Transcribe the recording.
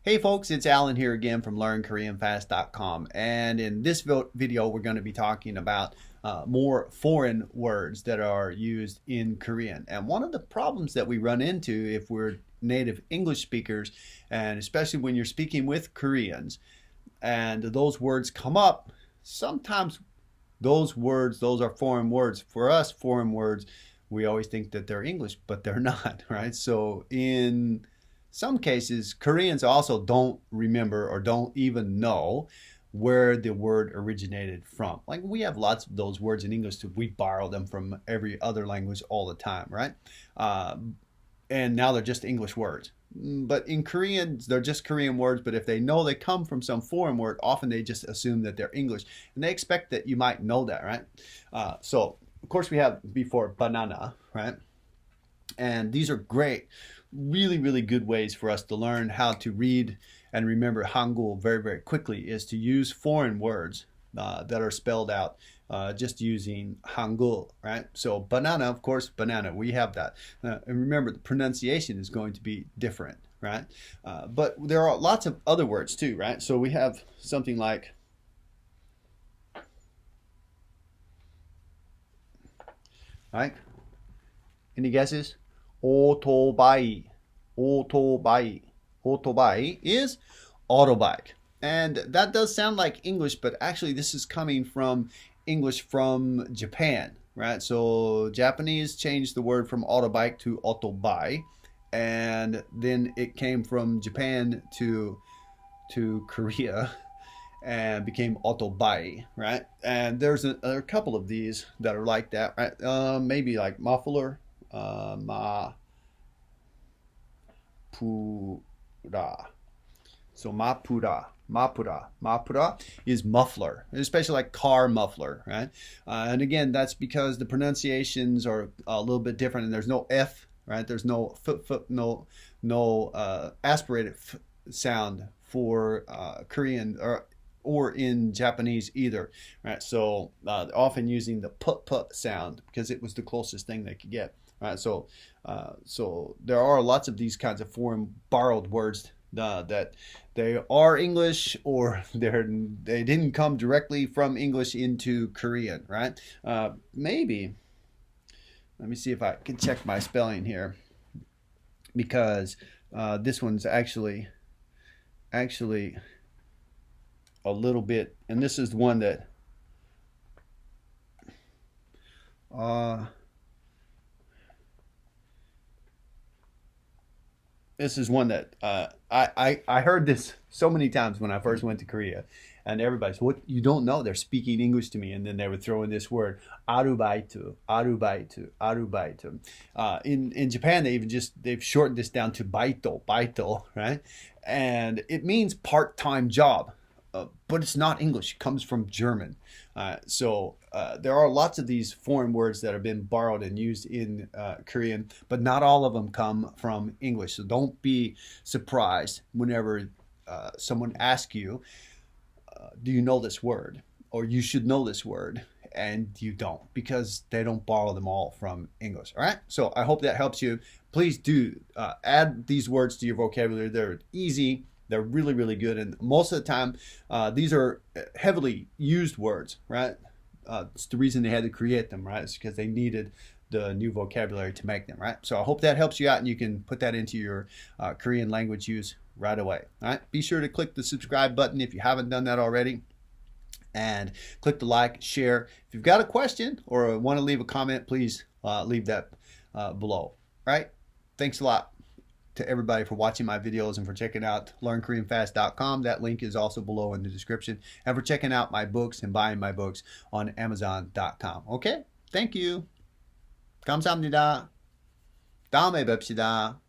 Hey folks, it's Alan here again from LearnKoreanFast.com, and in this video we're going to be talking about more foreign words that are used in Korean. And one of the problems that we run into if we're native English speakers, and especially when you're speaking with Koreans and those words come up, sometimes those are foreign words. For us, foreign words, we always think that they're English, but they're not, right? So in some cases, Koreans also don't remember or don't even know where the word originated from. Like, we have lots of those words in English that we borrow them from every other language all the time, right? And now they're just English words. But in Korean, they're just Korean words, but if they know they come from some foreign word, often they just assume that they're English. And they expect that you might know that, right? So, of course, we have before banana, right? And these are great, really good ways for us to learn how to read and remember hangul very, very quickly, is to use foreign words that are spelled out just using hangul, right? So banana, of course, banana, we have that. And remember, the pronunciation is going to be different, right? But there are lots of other words too, right? So we have something like, right? Any guesses? Otobai. Otobai. Otobai is autobike. And that does sound like English, but actually this is coming from English from Japan, right? So Japanese changed the word from autobike to otobai, and then it came from Japan to Korea and became otobai, right? And there's a couple of these that are like that, right? Maybe like muffler, mapura. So mapura is muffler, especially like car muffler, right? And again, that's because the pronunciations are a little bit different, and there's no F, right? There's no no aspirated F sound for Korean or in Japanese either, right? So often using the p sound because it was the closest thing they could get, right? So so there are lots of these kinds of foreign borrowed words that they are English, or they didn't come directly from English into Korean, right? Maybe, let me see if I can check my spelling here, because this one's actually a little bit, and this is the one that this is one that I heard this so many times when I first went to Korea, and everybody's, what, you don't know, they're speaking English to me, and then they would throw in this word arubaitu, arubaitu, arubaitu. In Japan, they've shortened this down to baito, right? And it means part-time job. But it's not English. It comes from German. So there are lots of these foreign words that have been borrowed and used in Korean, but not all of them come from English. So don't be surprised whenever someone asks you, do you know this word? Or you should know this word, and you don't, because they don't borrow them all from English. All right? So I hope that helps you. Please do add these words to your vocabulary. They're easy. They're really good, and most of the time, these are heavily used words, right? It's the reason they had to create them, right? It's because they needed the new vocabulary to make them, right? So I hope that helps you out, and you can put that into your Korean language use right away. All right? Be sure to click the subscribe button if you haven't done that already, and click the like, share. If you've got a question or want to leave a comment, please leave that below. All right? Thanks a lot to everybody for watching my videos and for checking out LearnKoreanFast.com. That link is also below in the description, and for checking out my books and buying my books on Amazon.com. Okay? Thank you. 감사합니다. 다음에 뵙시다.